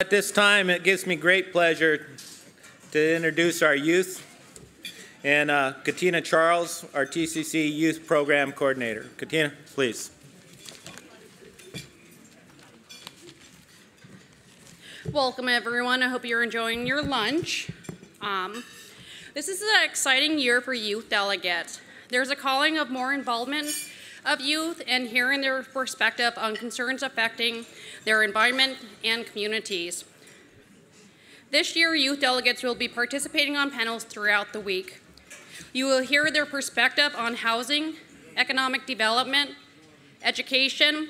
At this time, it gives me great pleasure to introduce our youth and Katina Charles, our TCC Youth Program Coordinator. Katina, please. Welcome, everyone. I hope you're enjoying your lunch. This is an exciting year for youth delegates. There's a calling of more involvement of youth and hearing their perspective on concerns affecting their environment and communities. This year, youth delegates will be participating on panels throughout the week. You will hear their perspective on housing, economic development, education,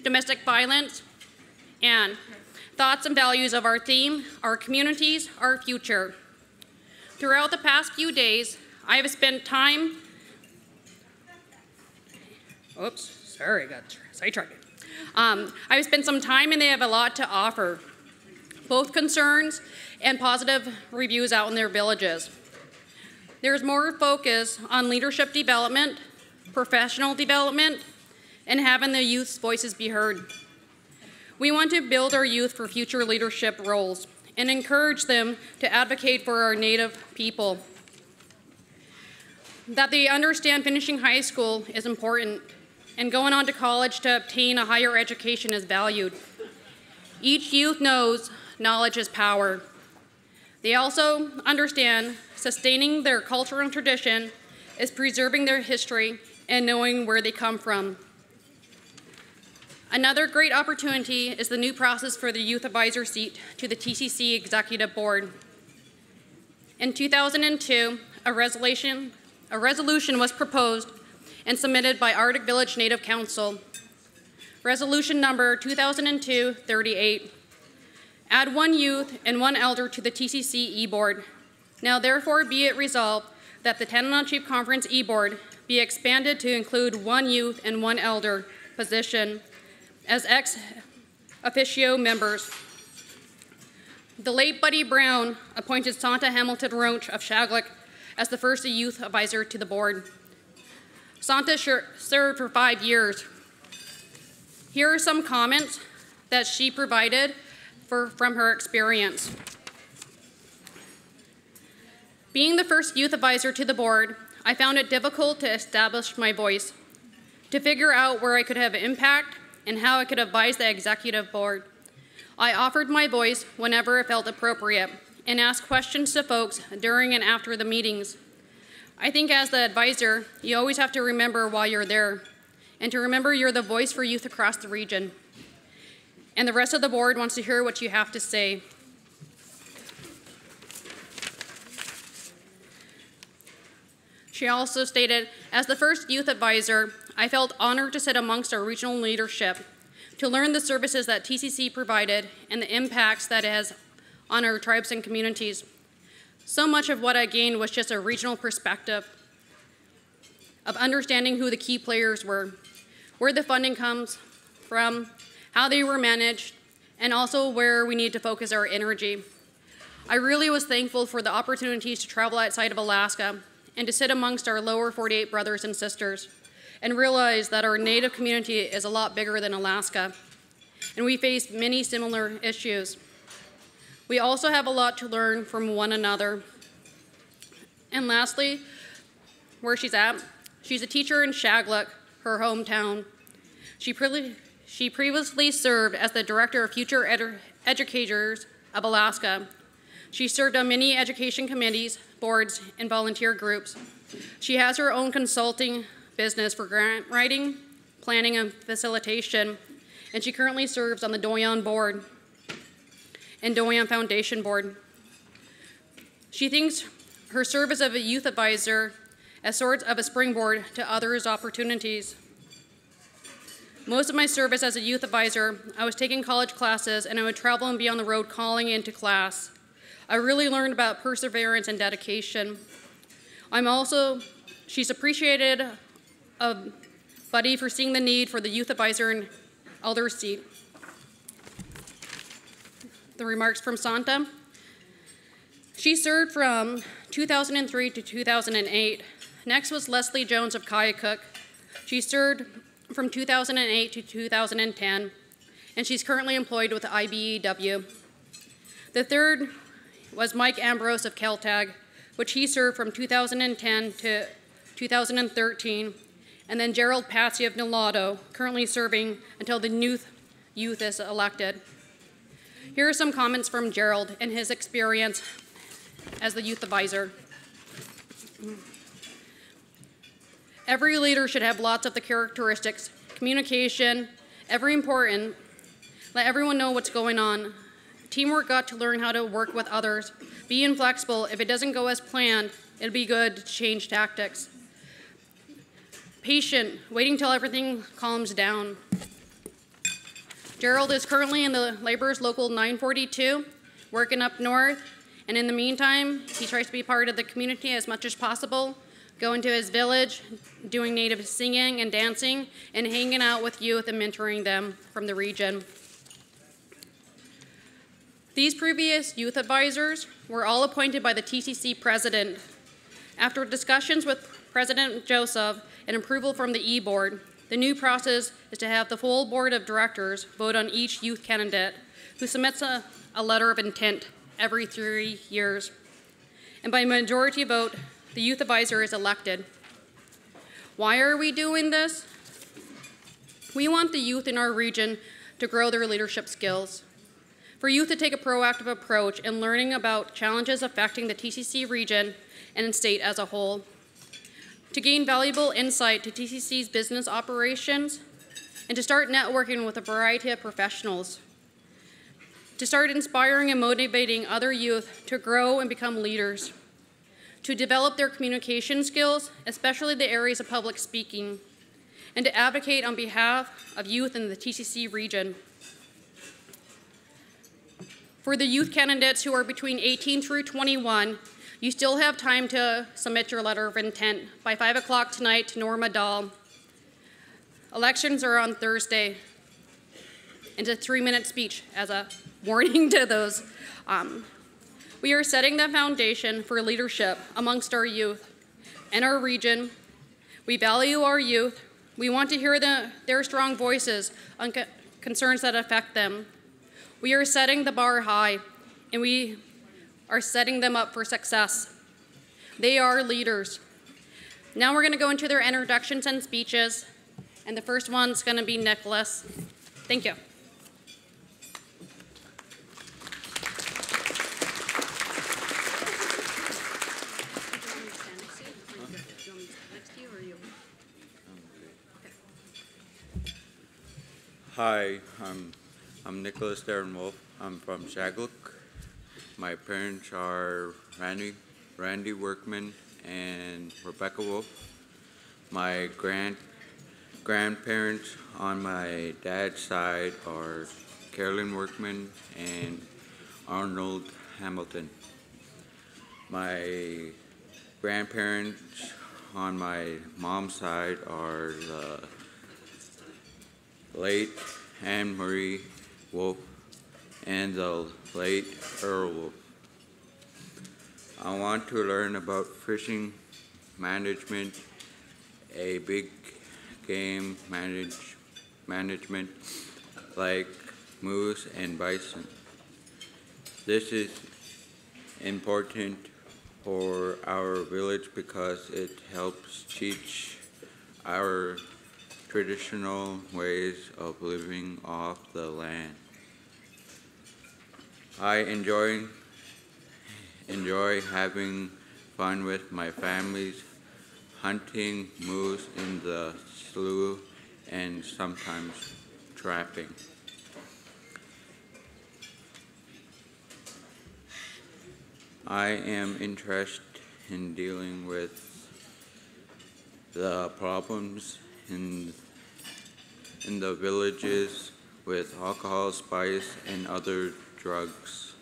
domestic violence, and thoughts and values of our theme, our communities, our future. Throughout the past few days, I have spent time I've spent some time and they have a lot to offer, both concerns and positive reviews out in their villages. There's more focus on leadership development, professional development, and having the youth's voices be heard. We want to build our youth for future leadership roles and encourage them to advocate for our Native people. That they understand finishing high school is important, and going on to college to obtain a higher education is valued. Each youth knows knowledge is power. They also understand sustaining their culture and tradition is preserving their history and knowing where they come from. Another great opportunity is the new process for the Youth Advisor seat to the TCC Executive Board. In 2002, a resolution was proposed and submitted by Arctic Village Native Council. Resolution number 2002-38. Add one youth and one elder to the TCC E-Board. Now therefore be it resolved that the Tanana Chief Conference E-Board be expanded to include one youth and one elder position as ex officio members. The late Buddy Brown appointed Santa Hamilton Roach of Shaglik as the first youth advisor to the board. Santa served for 5 years. Here are some comments that she provided from her experience. Being the first youth advisor to the board, I found it difficult to establish my voice, to figure out where I could have impact and how I could advise the executive board. I offered my voice whenever it felt appropriate and asked questions to folks during and after the meetings. I think as the advisor, you always have to remember while you're there and to remember you're the voice for youth across the region. And the rest of the board wants to hear what you have to say. She also stated, as the first youth advisor, I felt honored to sit amongst our regional leadership to learn the services that TCC provided and the impacts that it has on our tribes and communities. So much of what I gained was just a regional perspective of understanding who the key players were, where the funding comes from, how they were managed, and also where we need to focus our energy. I really was thankful for the opportunities to travel outside of Alaska and to sit amongst our lower 48 brothers and sisters and realize that our Native community is a lot bigger than Alaska, and we face many similar issues. We also have a lot to learn from one another. And lastly, where she's at, she's a teacher in Shaglik, her hometown. She previously served as the Director of Future Educators of Alaska. She served on many education committees, boards, and volunteer groups. She has her own consulting business for grant writing, planning, and facilitation, and she currently serves on the Doyon Board and Doyon Foundation Board. She thinks her service as a youth advisor as sort of a springboard to others' opportunities. Most of my service as a youth advisor, I was taking college classes and I would travel and be on the road calling into class. I really learned about perseverance and dedication. She's appreciated of Buddy for seeing the need for the youth advisor and elder seat. The remarks from Santa. She served from 2003 to 2008. Next was Leslie Jones of Kayakuk. She served from 2008 to 2010, and she's currently employed with IBEW. The third was Mike Ambrose of Caltag, which he served from 2010 to 2013, and then Gerald Patsy of Nulato, currently serving until the youth is elected. Here are some comments from Gerald and his experience as the youth advisor. Every leader should have lots of the characteristics. Communication, every important. Let everyone know what's going on. Teamwork got to learn how to work with others. Be inflexible. If it doesn't go as planned, it'll be good to change tactics. Patient, waiting till everything calms down. Gerald is currently in the Laborers Local 942, working up north, and in the meantime, he tries to be part of the community as much as possible, going to his village, doing native singing and dancing, and hanging out with youth and mentoring them from the region. These previous youth advisors were all appointed by the TCC president. After discussions with President Joseph and approval from the E-Board, the new process is to have the full board of directors vote on each youth candidate who submits a letter of intent every 3 years. And by majority vote, the youth advisor is elected. Why are we doing this? We want the youth in our region to grow their leadership skills. For youth to take a proactive approach in learning about challenges affecting the TCC region and state as a whole. To gain valuable insight to TCC's business operations, and to start networking with a variety of professionals. To start inspiring and motivating other youth to grow and become leaders. To develop their communication skills, especially the areas of public speaking, and to advocate on behalf of youth in the TCC region. For the youth candidates who are between 18 through 21, you still have time to submit your letter of intent by 5 o'clock tonight to Norma Dahl. Elections are on Thursday. And a 3-minute speech as a warning to those. We are setting the foundation for leadership amongst our youth and our region. We value our youth. We want to hear their strong voices on concerns that affect them. We are setting the bar high, and we are setting them up for success. They are leaders. Now we're going to go into their introductions and speeches, and the first one's going to be Nicholas. Thank you. Hi, I'm Nicholas Darren Wolf. I'm from Shagluk. My parents are Randy Workman and Rebecca Wolf. My grandparents on my dad's side are Carolyn Workman and Arnold Hamilton. My grandparents on my mom's side are the late Anne Marie Wolf and the late Earl Wolf. I want to learn about fishing management, a big game management like moose and bison. This is important for our village because it helps teach our traditional ways of living off the land. I enjoy having fun with my families, hunting moose in the slough and sometimes trapping. I am interested in dealing with the problems in the villages with alcohol, spice, and other drugs.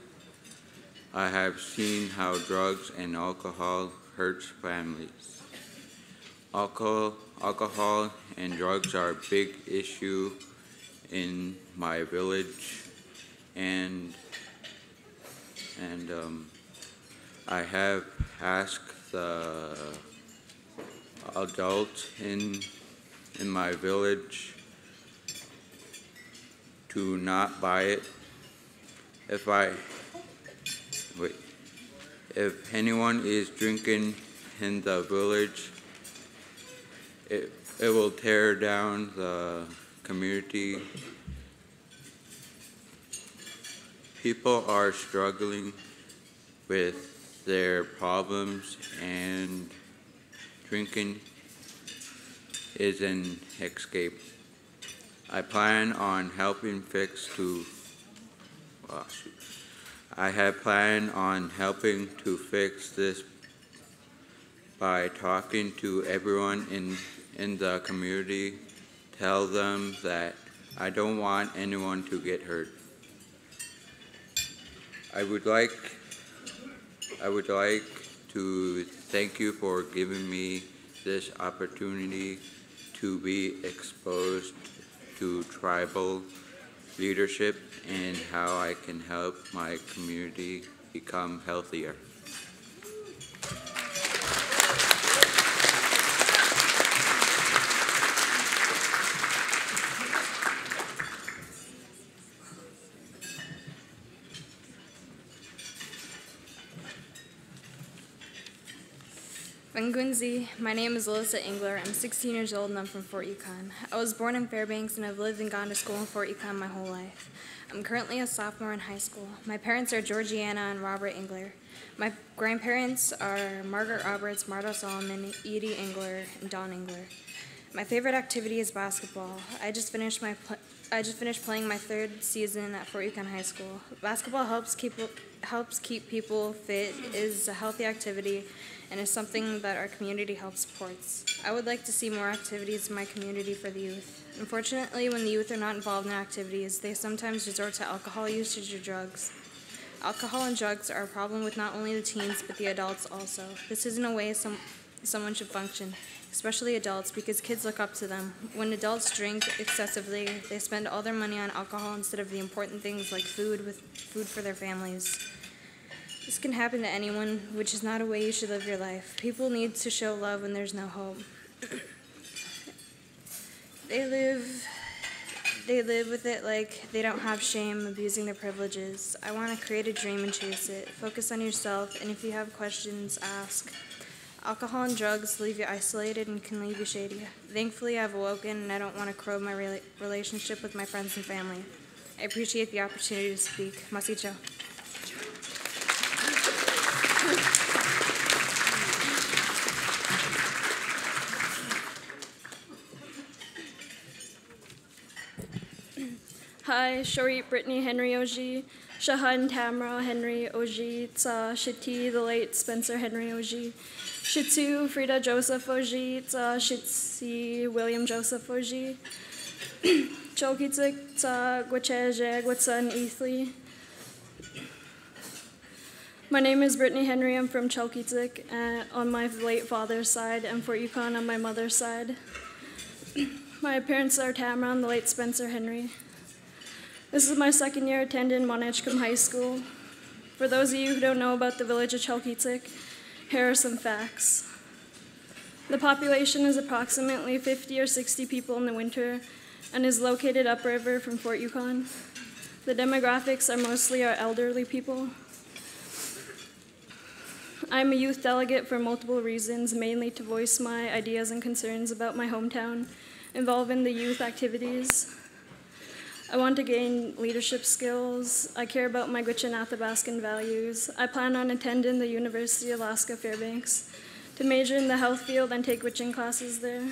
I have seen how drugs and alcohol hurts families. Alcohol and drugs are a big issue in my village, and I have asked the adults in my village to not buy it. If wait, if anyone is drinking in the village, it will tear down the community. People are struggling with their problems, and drinking is an escape. I plan on helping I have planned on helping to fix this by talking to everyone in the community, tell them that I don't want anyone to get hurt. I would like to thank you for giving me this opportunity to be exposed to tribal leadership and how I can help my community become healthier. Vangunzi, my name is Alyssa Engler. I'm 16 years old and I'm from Fort Yukon. I was born in Fairbanks and I've lived and gone to school in Fort Yukon my whole life. I'm currently a sophomore in high school. My parents are Georgiana and Robert Engler. My grandparents are Margaret Roberts, Marta Solomon, Edie Engler, and Don Engler. My favorite activity is basketball. I just finished playing my third season at Fort Yukon High School. Basketball helps keep people fit, is a healthy activity, and is something that our community helps supports. I would like to see more activities in my community for the youth. Unfortunately, when the youth are not involved in activities, they sometimes resort to alcohol usage or drugs. Alcohol and drugs are a problem with not only the teens, but the adults also. This isn't a way someone should function, especially adults, because kids look up to them. When adults drink excessively, they spend all their money on alcohol instead of the important things like food for their families. This can happen to anyone, which is not a way you should live your life. People need to show love when there's no hope. They live with it like they don't have shame, abusing their privileges. I want to create a dream and chase it. Focus on yourself, and if you have questions, ask. Alcohol and drugs leave you isolated and can leave you shady. Thankfully, I've awoken, and I don't want to corrode my relationship with my friends and family. I appreciate the opportunity to speak. Masicho. Hi, Shorit Brittany Henry Oji, Shahan Tamra Henry Oji, Tsa Shiti, the late Spencer Henry Oji, Shitsu Frida Joseph Oji, Tsa Shitsi William Joseph Oji, Cholkitzik Tsa Gwacheje Gwatsan Ethli. My name is Brittany Henry. I'm from Cholkitzik on my late father's side and Fort Yukon on my mother's side. My parents are Tamra and the late Spencer Henry. This is my second year attending Monetchkum High School. For those of you who don't know about the village of Cholkitzik, here are some facts. The population is approximately 50 or 60 people in the winter and is located upriver from Fort Yukon. The demographics are mostly our elderly people. I'm a youth delegate for multiple reasons, mainly to voice my ideas and concerns about my hometown, involving the youth activities. I want to gain leadership skills. I care about my Gwich'in Athabascan values. I plan on attending the University of Alaska Fairbanks to major in the health field and take Gwich'in classes there.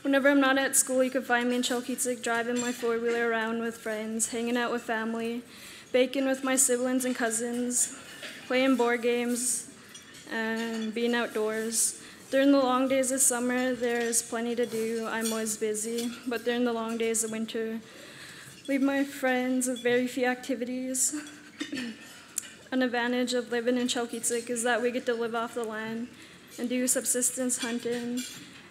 Whenever I'm not at school, you can find me in Cholkitzik driving my four-wheeler around with friends, hanging out with family, baking with my siblings and cousins, playing board games, and being outdoors. During the long days of summer, there's plenty to do. I'm always busy, but during the long days of winter, leave my friends with very few activities. An advantage of living in Cholkitzik is that we get to live off the land and do subsistence hunting.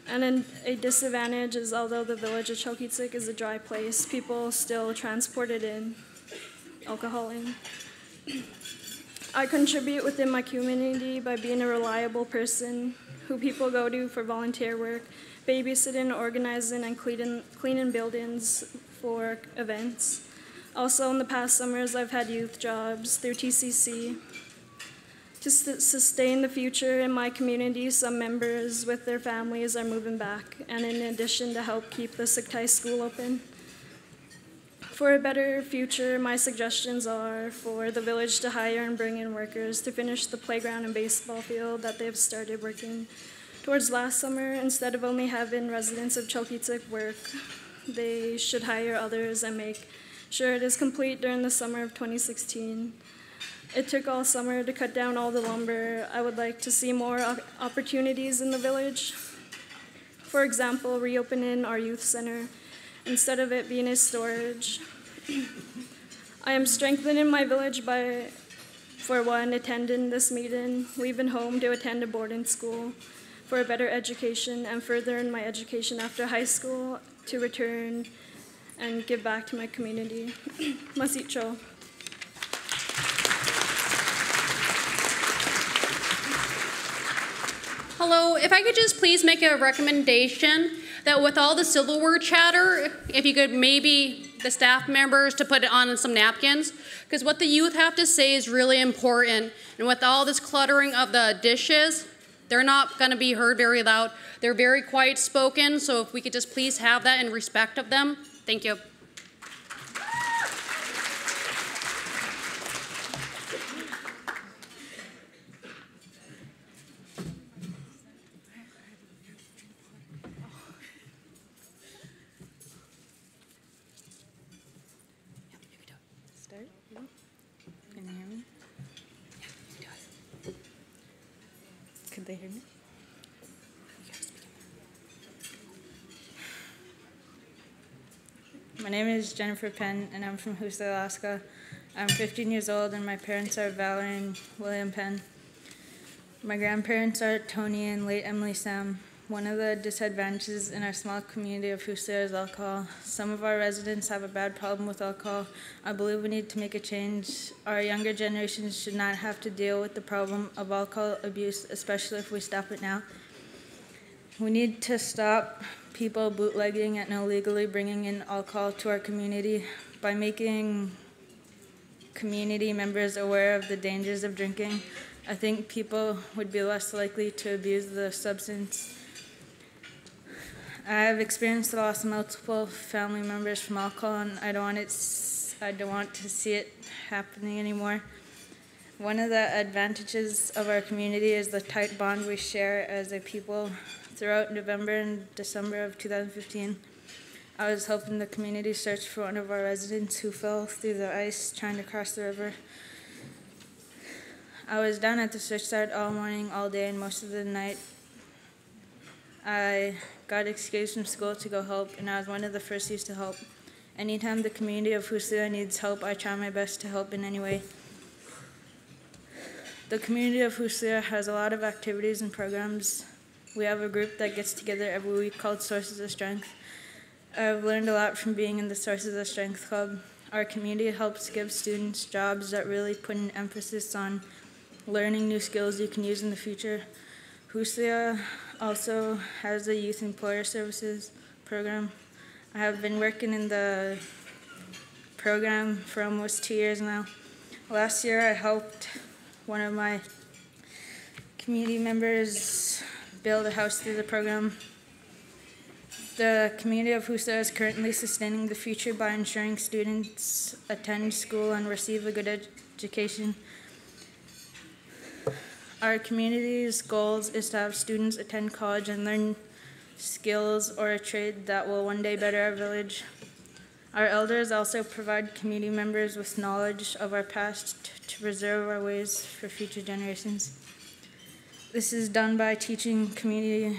And a disadvantage is, although the village of Cholkitzik is a dry place, people still transport it in, alcohol in. I contribute within my community by being a reliable person who people go to for volunteer work, babysitting, organizing, and cleaning buildings for events. Also, in the past summers, I've had youth jobs through TCC. To sustain the future in my community, some members with their families are moving back, and in addition to help keep the Siktai school open. For a better future, my suggestions are for the village to hire and bring in workers to finish the playground and baseball field that they've started working towards last summer. Instead of only having residents of Chalkitsik work, they should hire others and make sure it is complete during the summer of 2016. It took all summer to cut down all the lumber. I would like to see more opportunities in the village. For example, reopening our youth center instead of it being a storage. I am strengthening my village by, for one, attending this meeting, leaving home to attend a boarding school for a better education, and furthering my education after high school to return and give back to my community. Masicho. Hello, if I could just please make a recommendation that with all the silverware chatter, if you could maybe the staff members to put it on some napkins, because what the youth have to say is really important. And with all this cluttering of the dishes, they're not going to be heard very loud. They're very quiet spoken, so if we could just please have that in respect of them. Thank you. Can they hear me? Could they hear me? My name is Jennifer Penn, and I'm from Houston, Alaska. I'm 15 years old, and my parents are Valerie and William Penn. My grandparents are Tony and late Emily Sam. One of the disadvantages in our small community of Houston is alcohol. Some of our residents have a bad problem with alcohol. I believe we need to make a change. Our younger generations should not have to deal with the problem of alcohol abuse, especially if we stop it now. We need to stop people bootlegging and illegally bringing in alcohol to our community by making community members aware of the dangers of drinking. I think people would be less likely to abuse the substance. I have experienced the loss of multiple family members from alcohol, and I don't want to see it happening anymore. One of the advantages of our community is the tight bond we share as a people. Throughout November and December of 2015, I was helping the community search for one of our residents who fell through the ice trying to cross the river. I was down at the search site all morning, all day, and most of the night. I got excused from school to go help, and I was one of the first youth to help. Anytime the community of Huslia needs help, I try my best to help in any way. The community of Huslia has a lot of activities and programs. We have a group that gets together every week called Sources of Strength. I've learned a lot from being in the Sources of Strength Club. Our community helps give students jobs that really put an emphasis on learning new skills you can use in the future. Huslia also has a youth employer services program. I have been working in the program for almost 2 years now. Last year I helped one of my community members build a house through the program. The community of Huslia is currently sustaining the future by ensuring students attend school and receive a good education. Our community's goals is to have students attend college and learn skills or a trade that will one day better our village. Our elders also provide community members with knowledge of our past to preserve our ways for future generations. This is done by teaching community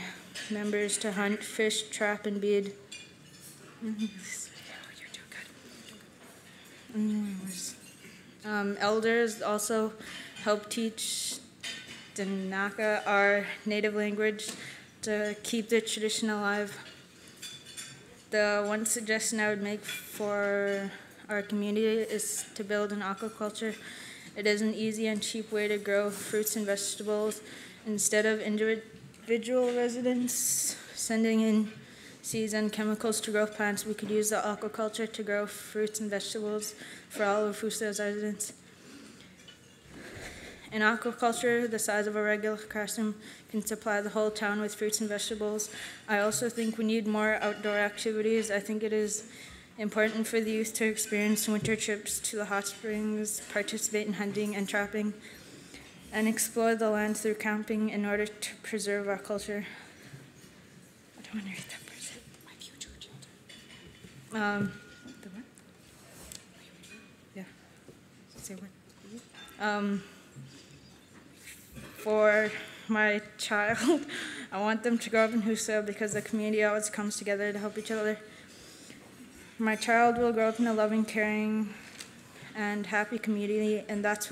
members to hunt, fish, trap, and bead. Elders also help teach Danaka, our native language, to keep the tradition alive. The one suggestion I would make for our community is to build an aquaculture. It is an easy and cheap way to grow fruits and vegetables instead of individual residents sending in seeds and chemicals to grow plants, we could use the aquaculture to grow fruits and vegetables for all of Fusia's residents. In aquaculture, the size of a regular classroom can supply the whole town with fruits and vegetables. I also think we need more outdoor activities. I think it is important for the youth to experience winter trips to the hot springs, participate in hunting and trapping, and explore the land through camping in order to preserve our culture. I don't want to read that part. My future children. The what? Yeah. Say what? For my child, I want them to grow up in Husa because the community always comes together to help each other. My child will grow up in a loving, caring, and happy community, and that's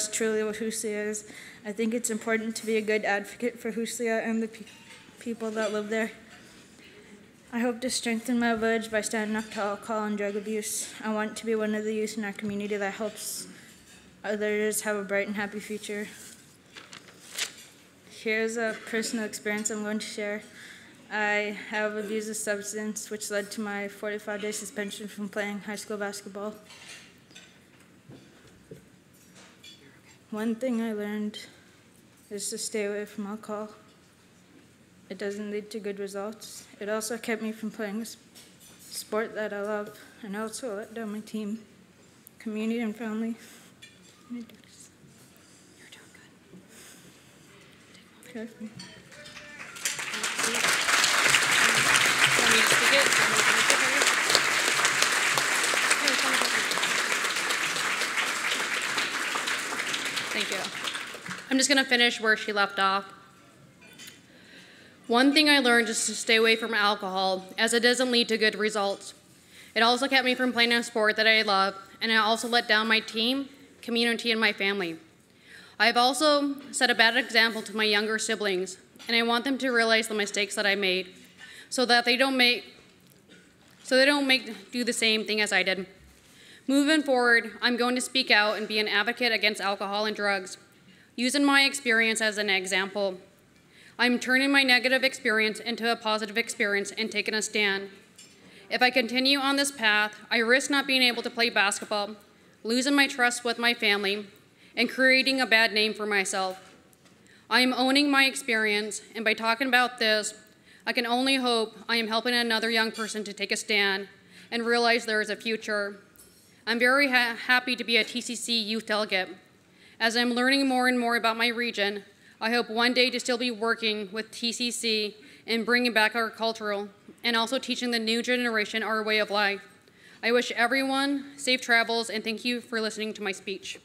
truly what Husia is. I think it's important to be a good advocate for Husia and the people that live there. I hope to strengthen my village by standing up to alcohol and drug abuse. I want to be one of the youth in our community that helps others have a bright and happy future. Here's a personal experience I'm going to share. I have abused a substance which led to my 45-day suspension from playing high school basketball. One thing I learned is to stay away from alcohol. It doesn't lead to good results. It also kept me from playing a sport that I love, and also let down my team, community, and family. You're doing good. Okay. Thank you. I'm just going to finish where she left off. One thing I learned is to stay away from alcohol, as it doesn't lead to good results. It also kept me from playing a sport that I love, and it also let down my team, community, and my family. I've also set a bad example to my younger siblings, and I want them to realize the mistakes that I made, so they don't do the same thing as I did. Moving forward, I'm going to speak out and be an advocate against alcohol and drugs, using my experience as an example. I'm turning my negative experience into a positive experience and taking a stand. If I continue on this path, I risk not being able to play basketball, losing my trust with my family, and creating a bad name for myself. I am owning my experience, and by talking about this, I can only hope I am helping another young person to take a stand and realize there is a future. I'm very happy to be a TCC youth delegate. As I'm learning more and more about my region, I hope one day to still be working with TCC and bringing back our cultural and also teaching the new generation our way of life. I wish everyone safe travels, and thank you for listening to my speech.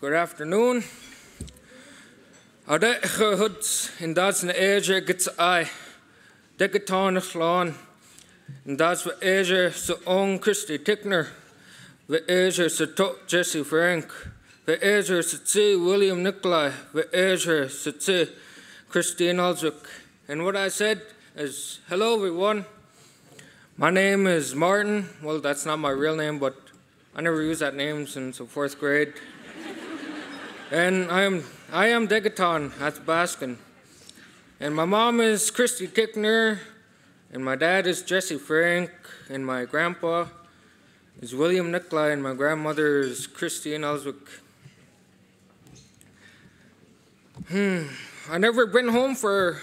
Good afternoon. Ade hoods in that's an age gets I decaton lawn and that's the age so on Christy Tickner, the age so Jesse Frank, the age so William Nicolai, the age so Christine Alswick. And what I said is, hello everyone. My name is Martin. Well, that's not my real name, but I never used that name since the 4th grade. And I am Degaton at Baskin. And my mom is Christy Tickner, and my dad is Jesse Frank, and my grandpa is William Nicolai, and my grandmother is Christine Elswick. I never been home for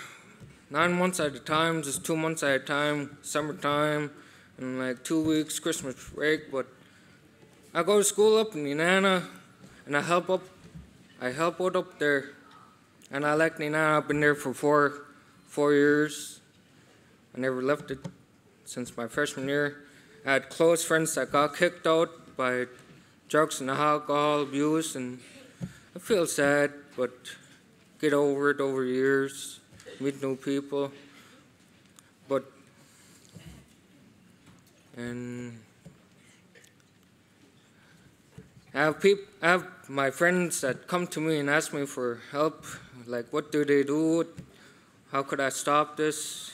9 months at a time, just 2 months at a time, summertime, and like 2 weeks Christmas break. But I go to school up in Nenana, and I help out up there, and I like Nenana. I've been there for four years. I never left it since my freshman year. I had close friends that got kicked out by drugs and alcohol abuse, and I feel sad, but get over it over years, meet new people. And I have my friends that come to me and ask me for help, like what do they do? How could I stop this?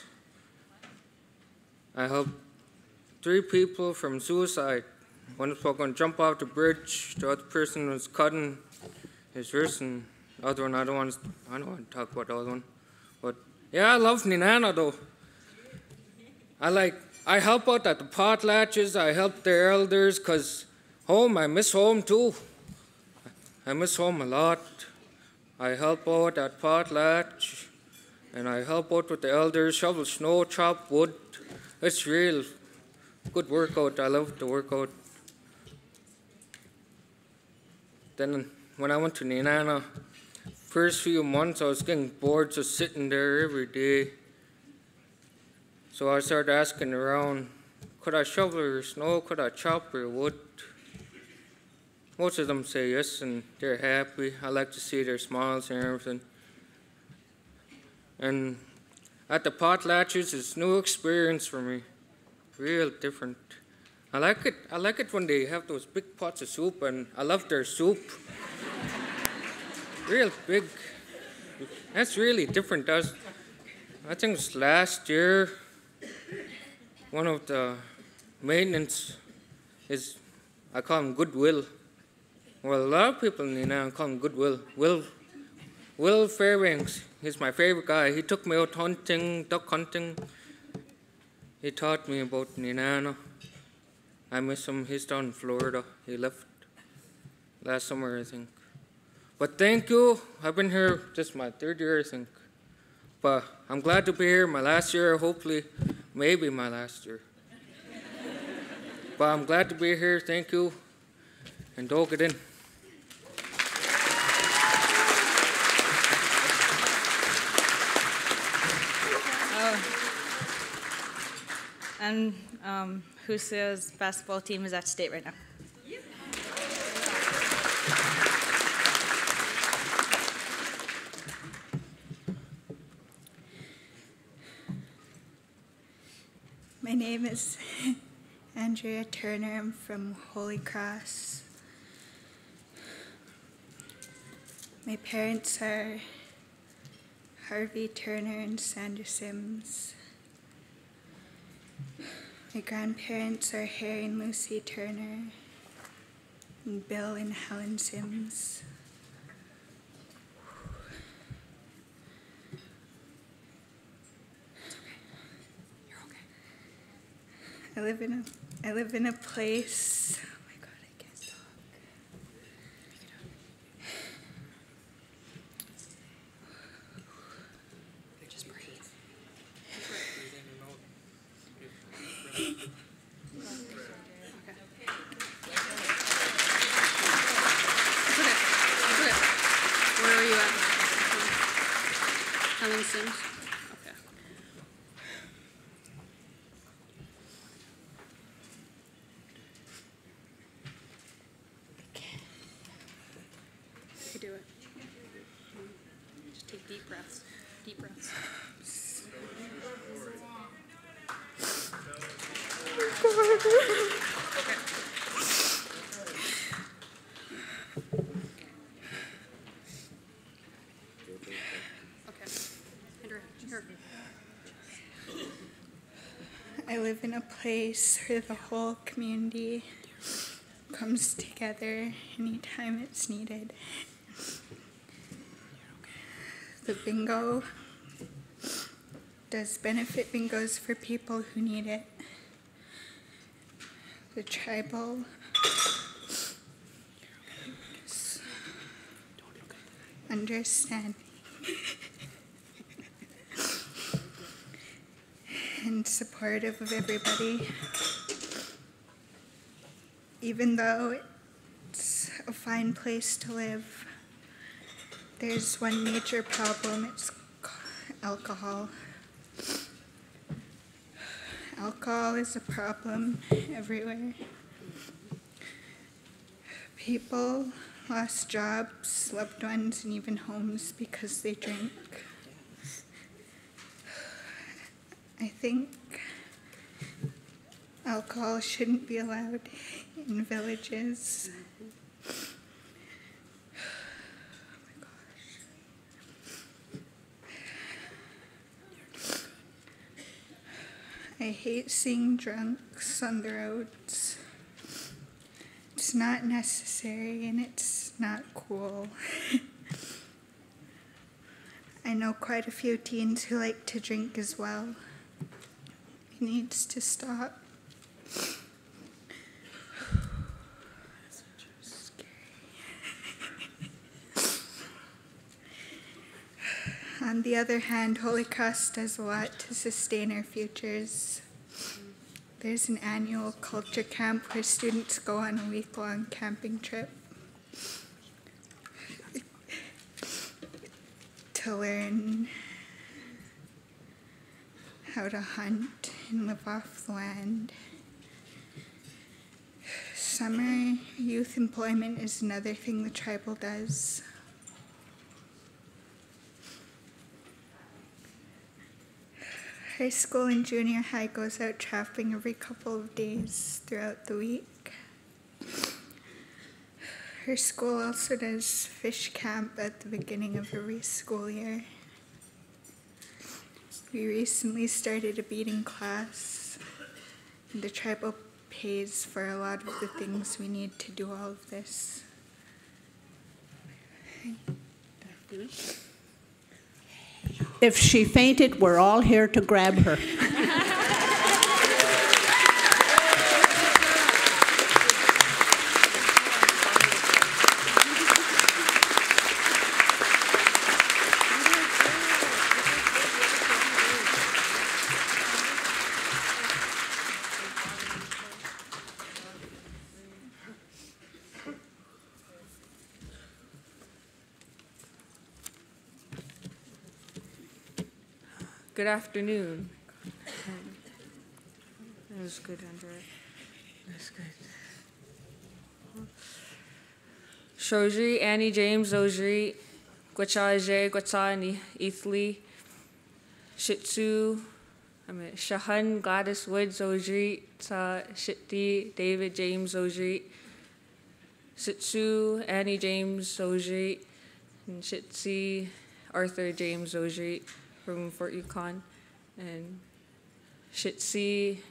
I helped 3 people from suicide. One was going to jump off the bridge, the other person was cutting his wrist, and the other one, I don't want to talk about the other one. But yeah, I love Ninana though. I help out at the potlatches, I help the elders, because I miss home too. I miss home a lot. I help out at potlatch, and I help out with the elders, shovel snow, chop wood. It's real good workout. I love the workout. Then when I went to Ninana, first few months I was getting bored just sitting there every day. So I started asking around, could I shovel your snow? Could I chop your wood? Most of them say yes, and they're happy. I like to see their smiles and everything. And at the potlatches, it's a new experience for me. Real different. I like it when they have those big pots of soup, and I love their soup. Real big. That's really different. I think it was last year. One of the maintenance is, I call him Goodwill. Well, a lot of people in Ninana call him Goodwill. Will Fairbanks, he's my favorite guy. He took me out hunting, duck hunting. He taught me about Ninana. I miss him. He's down in Florida. He left last summer, I think. But thank you. I've been here, this is my 3rd year, I think. But I'm glad to be here. My last year, hopefully, maybe my last year. But I'm glad to be here. Thank you. And don't get in. And Husa's basketball team is at state right now. My name is Andrea Turner. I'm from Holy Cross. My parents are Harvey Turner and Sandra Sims. My grandparents are Harry and Lucy Turner, and Bill and Helen Sims. I live in a place. Oh my God, I can't talk. Just breathe. Where are you at? Helen Sims? Okay. You can do it. Just take deep breaths. Deep breaths. I live in a place where the whole community comes together anytime it's needed. The bingo does benefit bingos for people who need it. The tribal understanding and supportive of everybody, even though it's a fine place to live. There's one major problem, it's alcohol. Alcohol is a problem everywhere. People lost jobs, loved ones, and even homes because they drink. I think alcohol shouldn't be allowed in villages. I hate seeing drunks on the roads. It's not necessary and it's not cool. I know quite a few teens who like to drink as well. It needs to stop. On the other hand, Holy Cross does a lot to sustain our futures. There's an annual culture camp where students go on a week-long camping trip to learn how to hunt and live off the land. Summer youth employment is another thing the tribal does. High school and junior high goes out trapping every couple of days throughout the week. Her school also does fish camp at the beginning of every school year. We recently started a beading class, and the tribal pays for a lot of the things we need to do all of this. If she fainted, we're all here to grab her. Good afternoon. That was good, Andrea. That's good. Shojri, Annie James, Ojri, Gwachaje, Gwachani, Ethli, Shitsu, Shahan, Gladys Woods, Ojri, Ta, Shitti, David James, Ojri, Shitsu, Annie James, Ojri, and Shitsi, Arthur James, Ojri, from Fort Yukon, and Shitsi,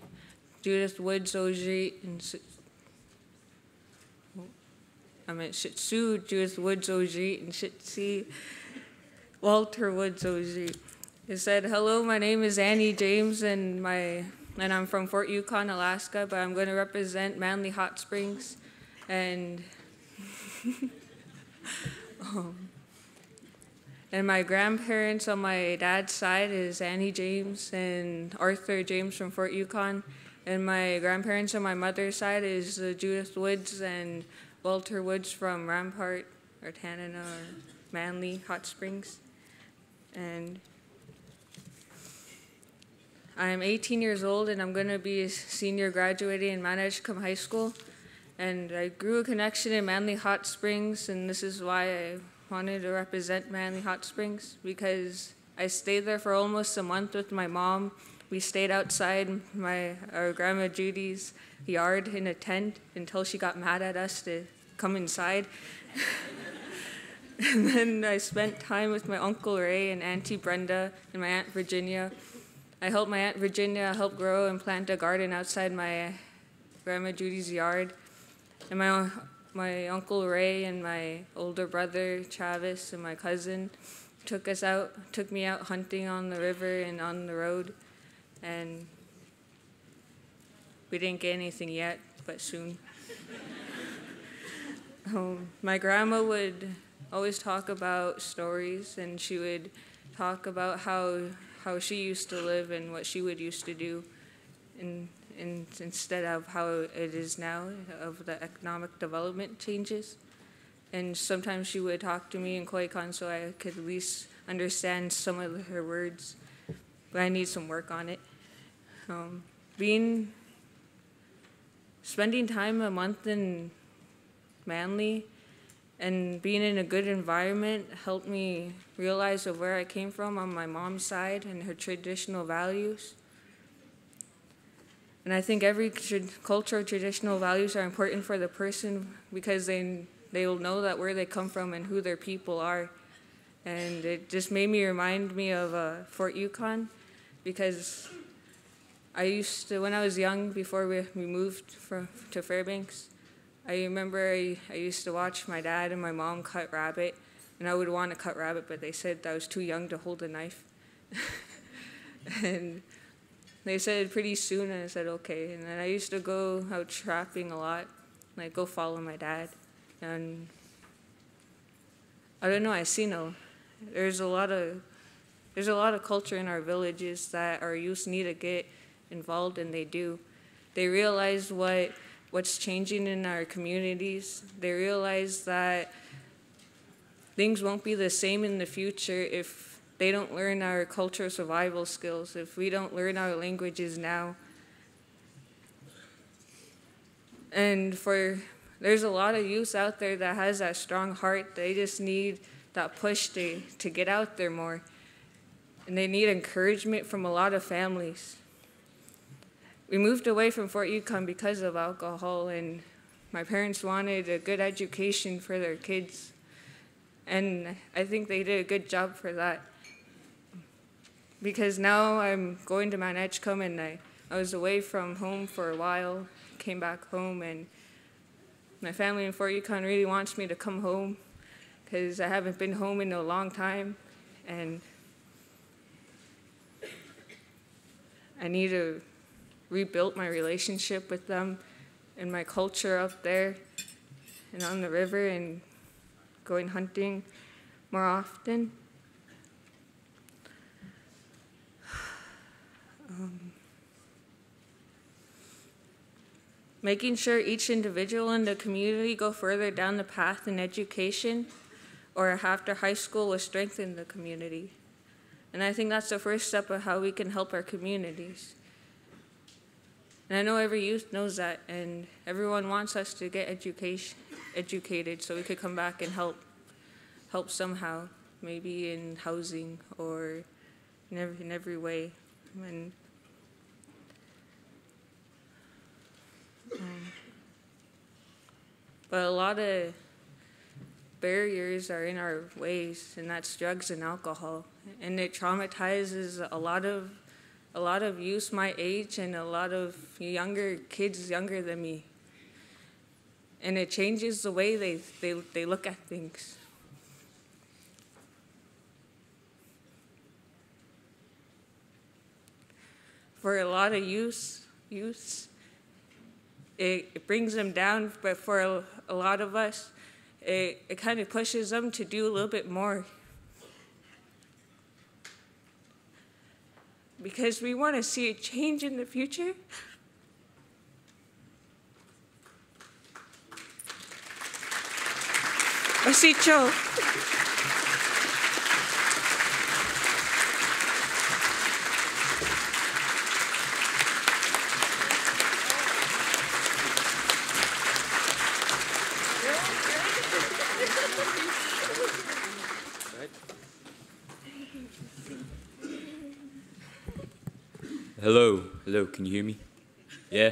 Judith Woods Ojri, and Shitsu, Judith Woods Ojri, and Shitsi, Walter Woods Ojri. It said, "Hello, my name is Annie James, and I'm from Fort Yukon, Alaska, but I'm going to represent Manly Hot Springs, and and my grandparents on my dad's side is Annie James and Arthur James from Fort Yukon. And my grandparents on my mother's side is Judith Woods and Walter Woods from Rampart or Tanana or Manly Hot Springs. And I'm 18 years old and I'm going to be a senior graduating in Manashkum High School. And I grew a connection in Manly Hot Springs, and this is why I wanted to represent Manly Hot Springs, because I stayed there for almost a month with my mom. We stayed outside our Grandma Judy's yard in a tent until she got mad at us to come inside. And then I spent time with my Uncle Ray and Auntie Brenda and my Aunt Virginia. I helped my Aunt Virginia help grow and plant a garden outside my Grandma Judy's yard. And my Uncle Ray and my older brother Travis and my cousin took me out hunting on the river and on the road, and we didn't get anything yet, but soon. My grandma would always talk about stories, and she would talk about how she used to live and what she would used to do, and instead of how it is now, of the economic development changes. And sometimes she would talk to me in Koikan so I could at least understand some of her words, but I need some work on it. Spending time a month in Manly And being in a good environment helped me realize of where I came from on my mom's side and her traditional values. And I think every cultural traditional values are important for the person because they will know that where they come from and who their people are. And it just made me remind me of Fort Yukon, because I used to, when I was young, before we moved to Fairbanks, I remember I used to watch my dad and my mom cut rabbit, and I would want to cut rabbit, but they said I was too young to hold a knife. And they said pretty soon, and I said okay. And then I used to go out trapping a lot, like go follow my dad. And I don't know, there's a lot of culture in our villages that our youth need to get involved, and they do. They realize what's changing in our communities. They realize that things won't be the same in the future if they don't learn our cultural survival skills, if we don't learn our languages now. And there's a lot of youth out there that has that strong heart. They just need that push to get out there more. And they need encouragement from a lot of families. We moved away from Fort Yukon because of alcohol, and my parents wanted a good education for their kids. And I think they did a good job for that. Because now I'm going to Mount Edgecombe, and I was away from home for a while, came back home, and my family in Fort Yukon really wants me to come home because I haven't been home in a long time, and I need to rebuild my relationship with them and my culture up there and on the river and going hunting more often. Making sure each individual in the community go further down the path in education or after high school will strengthen the community. And I think that's the first step of how we can help our communities. And I know every youth knows that, and everyone wants us to get educated so we could come back and help somehow, maybe in housing or in every way. But a lot of barriers are in our ways, and that's drugs and alcohol. And it traumatizes a lot of youth my age and a lot of kids younger than me. And it changes the way they look at things. For a lot of youths, it brings them down, but for a lot of us, it kind of pushes them to do a little bit more. Because we want to see a change in the future. Osicho. Hello, can you hear me? Yeah?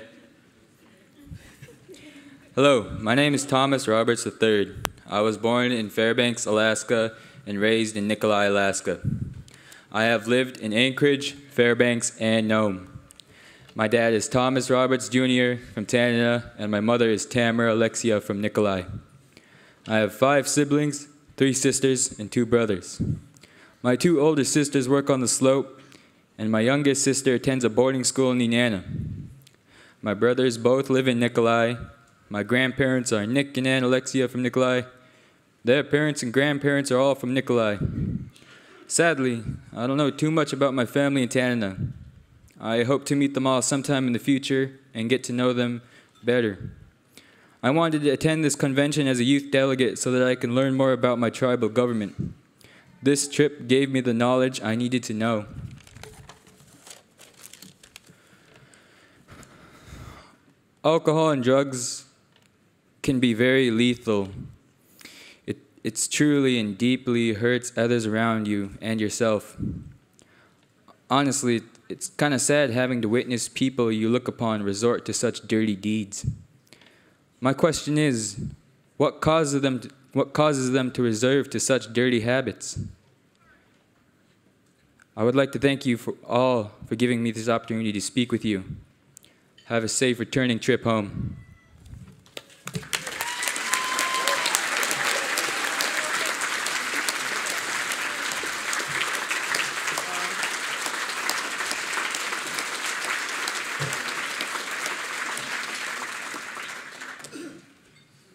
Hello, my name is Thomas Roberts III. I was born in Fairbanks, Alaska, and raised in Nikolai, Alaska. I have lived in Anchorage, Fairbanks, and Nome. My dad is Thomas Roberts Jr. from Tanana, and my mother is Tamara Alexia from Nikolai. I have 5 siblings, 3 sisters, and 2 brothers. My 2 older sisters work on the slope, and my youngest sister attends a boarding school in Nenana. My brothers both live in Nikolai. My grandparents are Nick and Ann Alexia from Nikolai. Their parents and grandparents are all from Nikolai. Sadly, I don't know too much about my family in Tanana. I hope to meet them all sometime in the future and get to know them better. I wanted to attend this convention as a youth delegate so that I can learn more about my tribal government. This trip gave me the knowledge I needed to know. Alcohol and drugs can be very lethal. It's truly and deeply hurts others around you and yourself. Honestly, it's kind of sad having to witness people you look upon resort to such dirty deeds. My question is, what causes them to resort to such dirty habits? I would like to thank you all for giving me this opportunity to speak with you. Have a safe returning trip home.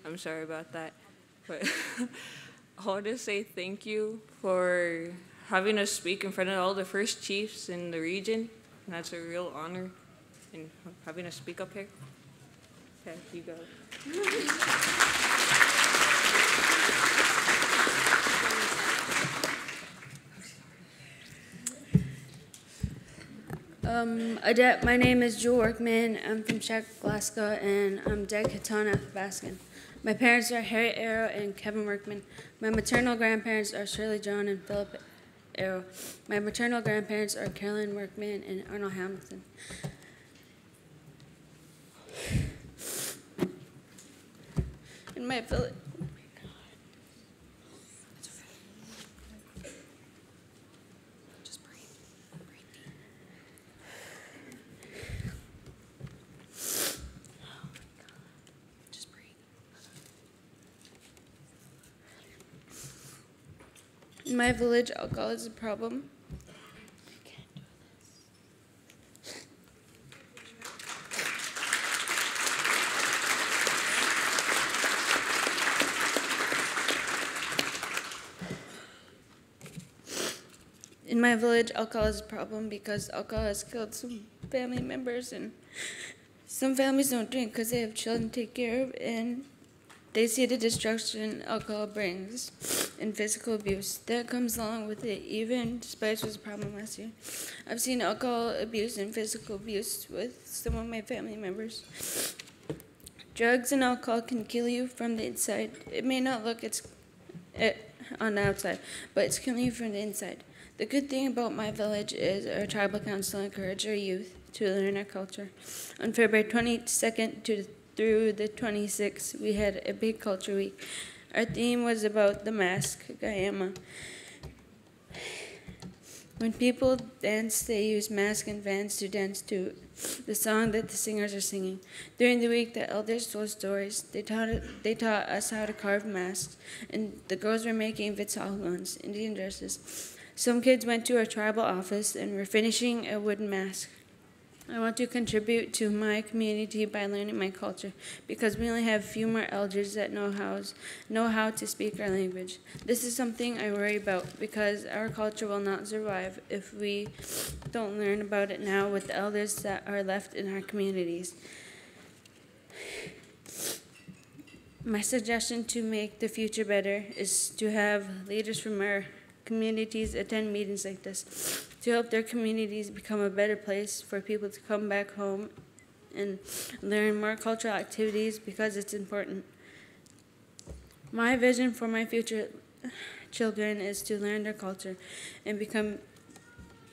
I'm sorry about that, but I want to say thank you for having us speak in front of all the first chiefs in the region. And that's a real honor, in having us speak up here. Okay, you go. My name is Jewel Workman. I'm from Czech, Alaska, and I'm Deg Katana Baskin. My parents are Harry Arrow and Kevin Workman. My maternal grandparents are Shirley John and Philip Arrow. My maternal grandparents are Carolyn Workman and Arnold Hamilton. In my village, in my village, alcohol is a problem. In my village, alcohol is a problem because alcohol has killed some family members, and some families don't drink because they have children to take care of, and they see the destruction alcohol brings and physical abuse that comes along with it, even despite it was a problem last year. I've seen alcohol abuse and physical abuse with some of my family members. Drugs and alcohol can kill you from the inside. It may not look on the outside, but it's killing you from the inside. The good thing about my village is our tribal council encourages our youth to learn our culture. On February 22nd through the 26th, we had a big culture week. Our theme was about the mask, Gayama. When people dance, they use masks and bands to dance to the song that the singers are singing. During the week, the elders told stories. They taught us how to carve masks, and the girls were making vitsalons, Indian dresses. Some kids went to our tribal office and were finishing a wooden mask. I want to contribute to my community by learning my culture because we only have a few more elders that know how to speak our language. This is something I worry about because our culture will not survive if we don't learn about it now with the elders that are left in our communities. My suggestion to make the future better is to have leaders from our communities attend meetings like this to help their communities become a better place for people to come back home and learn more cultural activities because it's important. My vision for my future children is to learn their culture and become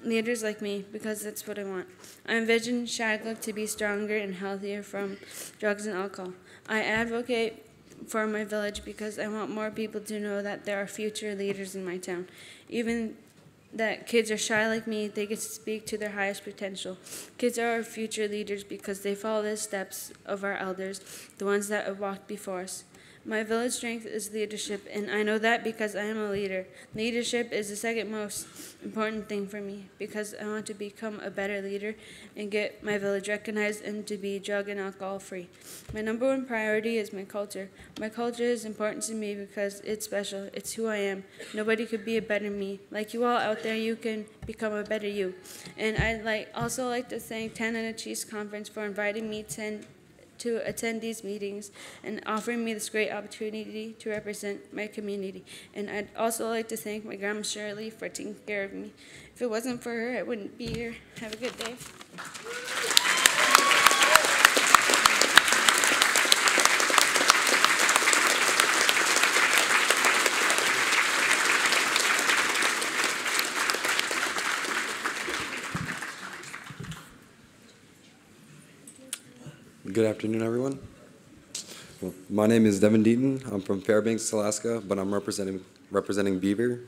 leaders like me because that's what I want. I envision Shaglook to be stronger and healthier from drugs and alcohol. I advocate for my village because I want more people to know that there are future leaders in my town. Even that kids are shy like me, they get to speak to their highest potential. Kids are our future leaders because they follow the steps of our elders, the ones that have walked before us. My village strength is leadership, and I know that because I am a leader. Leadership is the second most important thing for me because I want to become a better leader and get my village recognized and to be drug and alcohol free. My number one priority is my culture. My culture is important to me because it's special. It's who I am. Nobody could be a better me. Like you all out there, you can become a better you. And I'd also like to thank Canada Chiefs Conference for inviting me to attend these meetings and offering me this great opportunity to represent my community. And I'd also like to thank my grandma Shirley for taking care of me. If it wasn't for her, I wouldn't be here. Have a good day. Good afternoon, everyone. Well, my name is Devin Deaton. I'm from Fairbanks, Alaska, but I'm representing Beaver.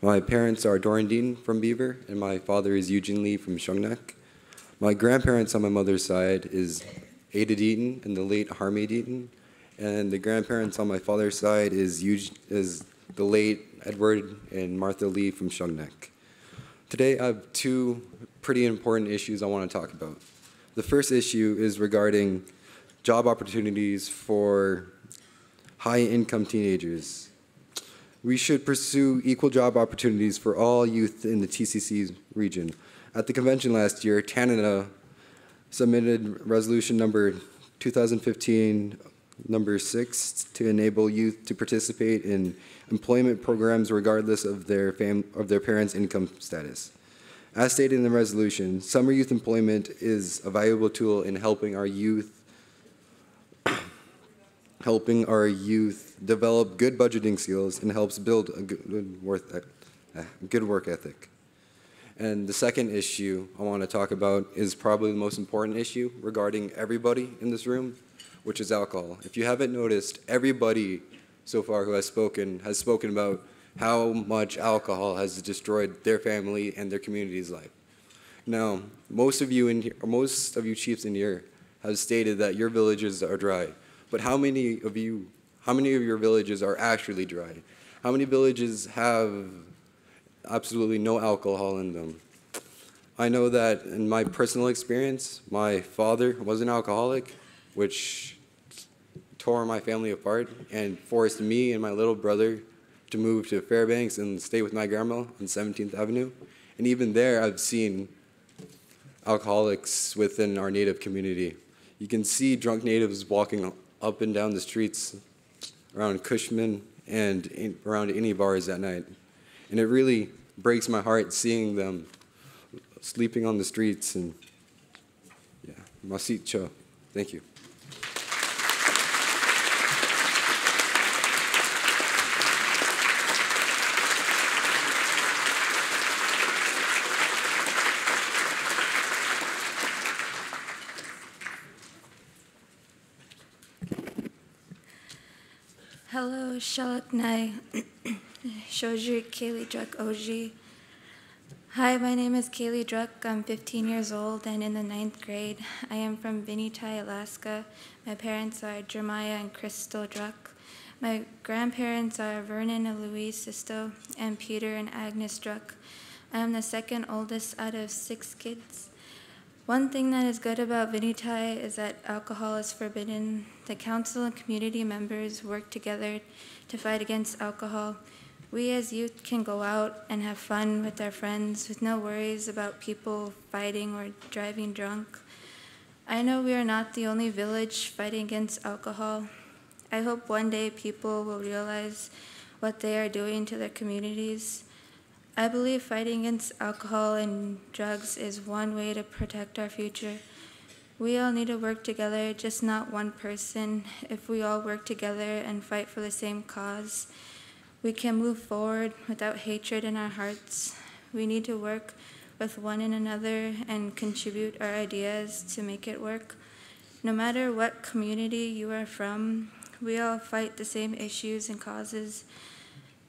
My parents are Dorian Deaton from Beaver, and my father is Eugene Lee from Shungnak. My grandparents on my mother's side is Ada Deaton and the late Harmony Deaton, and the grandparents on my father's side is the late Edward and Martha Lee from Shungnak. Today, I have two pretty important issues I want to talk about. The first issue is regarding job opportunities for high-income teenagers. We should pursue equal job opportunities for all youth in the TCC region. At the convention last year, Canada submitted resolution number 2015 number 6 to enable youth to participate in employment programs regardless of their parents' income status. As stated in the resolution, summer youth employment is a valuable tool in helping our youth develop good budgeting skills and helps build a good work ethic. And the second issue I want to talk about is probably the most important issue regarding everybody in this room, which is alcohol. If you haven't noticed, everybody so far who has spoken about how much alcohol has destroyed their family and their community's life. Now, most of you chiefs in here have stated that your villages are dry, but how many of your villages are actually dry? How many villages have absolutely no alcohol in them? I know that in my personal experience, my father was an alcoholic, which tore my family apart and forced me and my little brother to move to Fairbanks and stay with my grandma on 17th Avenue. And even there, I've seen alcoholics within our Native community. You can see drunk Natives walking up and down the streets around Cushman and around any bars at night. And it really breaks my heart seeing them sleeping on the streets. And yeah, Masit Cho. Thank you. Hello, Shalaknai, Shojri Kaylee Druk Oji. Hi, my name is Kaylee Druk. I'm 15 years old and in the 9th grade. I am from Vinnytai, Alaska. My parents are Jeremiah and Crystal Druk. My grandparents are Vernon and Louise Sisto and Peter and Agnes Druk. I am the second oldest out of 6 kids. One thing that is good about Vinnytai is that alcohol is forbidden. The council and community members work together to fight against alcohol. We as youth can go out and have fun with our friends with no worries about people fighting or driving drunk. I know we are not the only village fighting against alcohol. I hope one day people will realize what they are doing to their communities. I believe fighting against alcohol and drugs is one way to protect our future. We all need to work together, just not one person. If we all work together and fight for the same cause, we can move forward without hatred in our hearts. We need to work with one another and contribute our ideas to make it work. No matter what community you are from, we all fight the same issues and causes.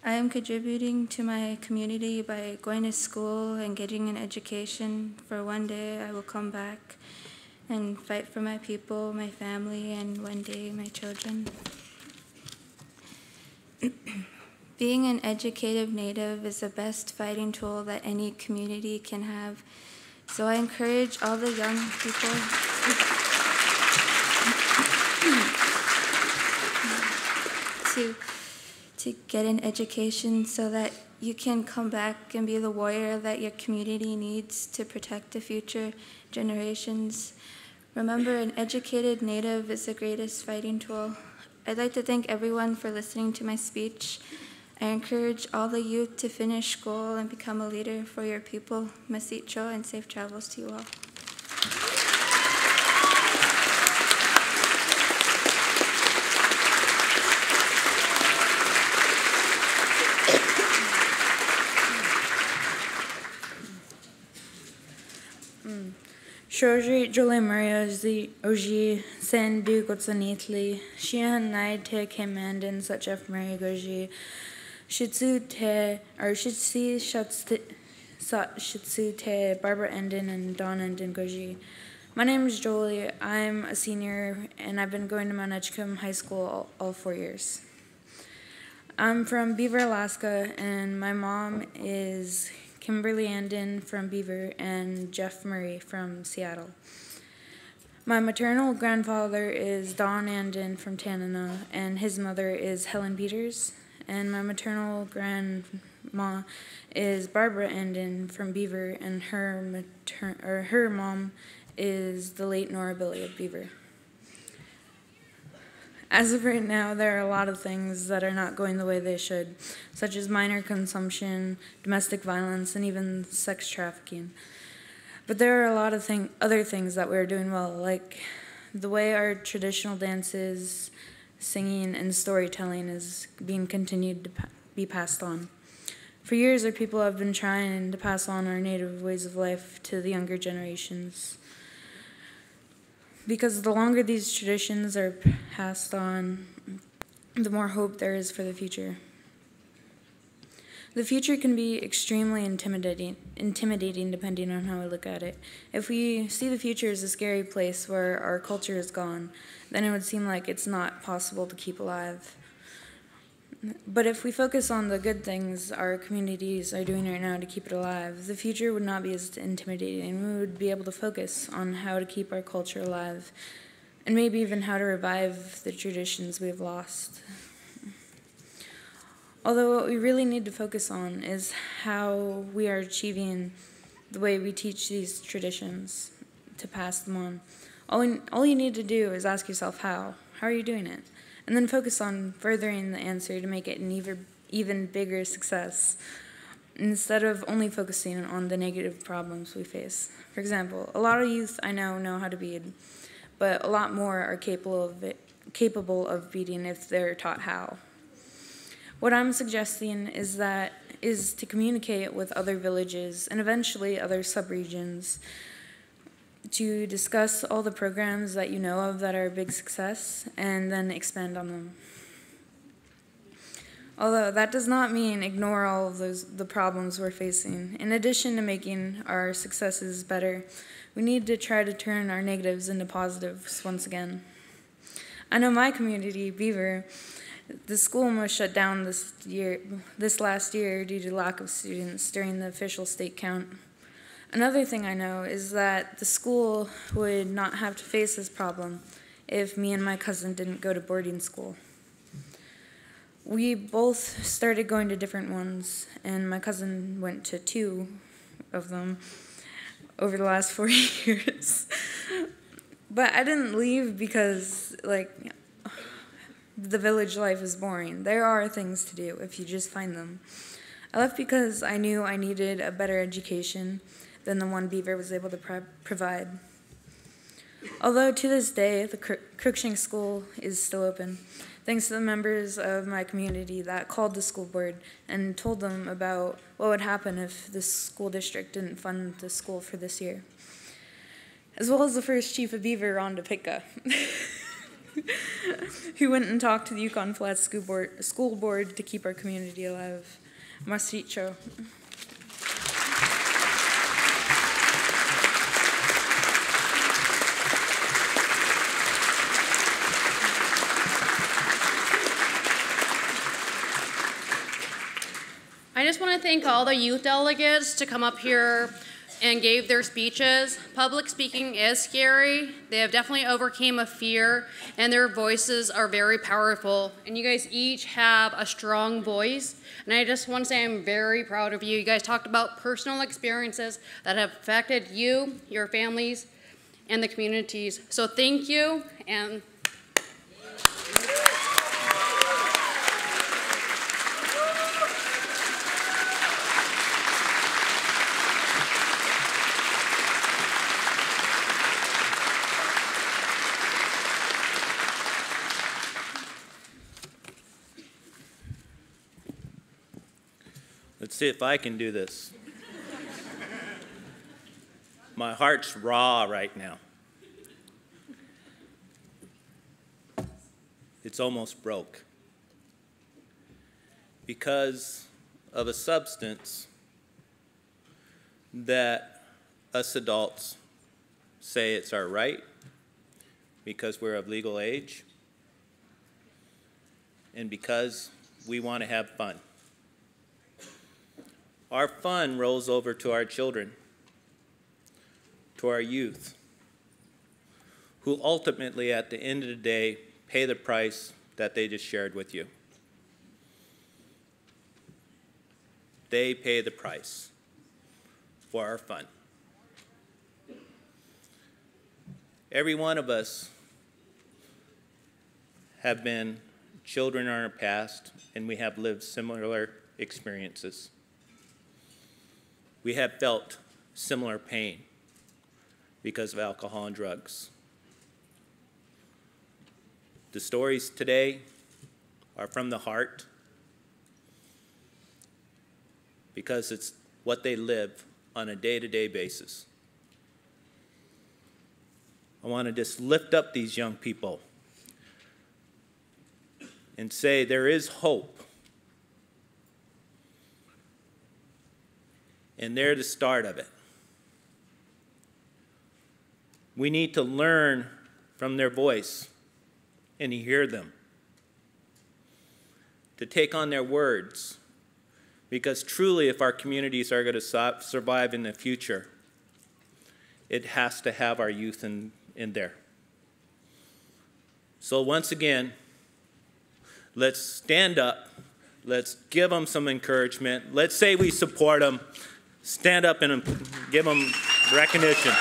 I am contributing to my community by going to school and getting an education, for one day I will come back and fight for my people, my family, and one day my children. Being an educated Native is the best fighting tool that any community can have. So I encourage all the young people to get an education so that you can come back and be the warrior that your community needs to protect the future generations. Remember, an educated Native is the greatest fighting tool. I'd like to thank everyone for listening to my speech. I encourage all the youth to finish school and become a leader for your people. Masicho, and safe travels to you all. Shorji Jole Maria Oji Sandu Gotsanitli, Shian Nai Te Kemandan such F Mary Goji, Shitsu Te or Shitsi Shitsu Te Barbara Endin and Dawn Endin Goji. My name is Jolie. I'm a senior and I've been going to Mount Edgecombe High School all 4 years. I'm from Beaver, Alaska, and my mom is Kimberly Andon from Beaver and Jeff Murray from Seattle. My maternal grandfather is Don Andon from Tanana, and his mother is Helen Peters. And my maternal grandma is Barbara Andon from Beaver, and her mom is the late Nora Billy of Beaver. As of right now, there are a lot of things that are not going the way they should, such as minor consumption, domestic violence, and even sex trafficking. But there are a lot of other things that we're doing well, like the way our traditional dances, singing, and storytelling is being continued to be passed on. For years, our people have been trying to pass on our native ways of life to the younger generations. Because the longer these traditions are passed on, the more hope there is for the future. The future can be extremely intimidating depending on how we look at it. If we see the future as a scary place where our culture is gone, then it would seem like it's not possible to keep alive. But if we focus on the good things our communities are doing right now to keep it alive, the future would not be as intimidating. We would be able to focus on how to keep our culture alive, and maybe even how to revive the traditions we've lost. Although what we really need to focus on is how we are achieving the way we teach these traditions to pass them on. All you need to do is ask yourself how. How are you doing it? And then focus on furthering the answer to make it an even bigger success, instead of only focusing on the negative problems we face. For example, a lot of youth I know how to bead, but a lot more are capable of beading if they're taught how. What I'm suggesting is to communicate with other villages and eventually other subregions to discuss all the programs that you know of that are a big success and then expand on them. Although that does not mean ignore all of the problems we're facing. In addition to making our successes better, we need to try to turn our negatives into positives once again. I know my community, Beaver, the school was shut down this last year due to lack of students during the official state count. Another thing I know is that the school would not have to face this problem if me and my cousin didn't go to boarding school. We both started going to different ones, and my cousin went to 2 of them over the last 4 years. But I didn't leave because, the village life is boring. There are things to do if you just find them. I left because I knew I needed a better education than the one Beaver was able to provide. Although to this day, the Cruikshank School is still open, thanks to the members of my community that called the school board and told them about what would happen if the school district didn't fund the school for this year. As well as the first chief of Beaver, Rhonda Pitka, who went and talked to the Yukon Flats school board to keep our community alive. Masicho. I just want to thank all the youth delegates to come up here and gave their speeches. Public speaking is scary. They have definitely overcame a fear, and their voices are very powerful. And you guys each have a strong voice. And I just want to say I'm very proud of you. You guys talked about personal experiences that have affected you, your families, and the communities. So thank you. And let's see if I can do this. My heart's raw right now. It's almost broke because of a substance that us adults say it's our right because we're of legal age and because we want to have fun. Our fun rolls over to our children, to our youth, who ultimately at the end of the day pay the price that they just shared with you. They pay the price for our fun. Every one of us have been children in our past, and we have lived similar experiences. We have felt similar pain because of alcohol and drugs. The stories today are from the heart because it's what they live on a day-to-day basis. I want to just lift up these young people and say there is hope. And they're the start of it. We need to learn from their voice and hear them, to take on their words, because truly if our communities are going to survive in the future, it has to have our youth in there. So once again, let's stand up, let's give them some encouragement, let's say we support them, stand up and give them recognition.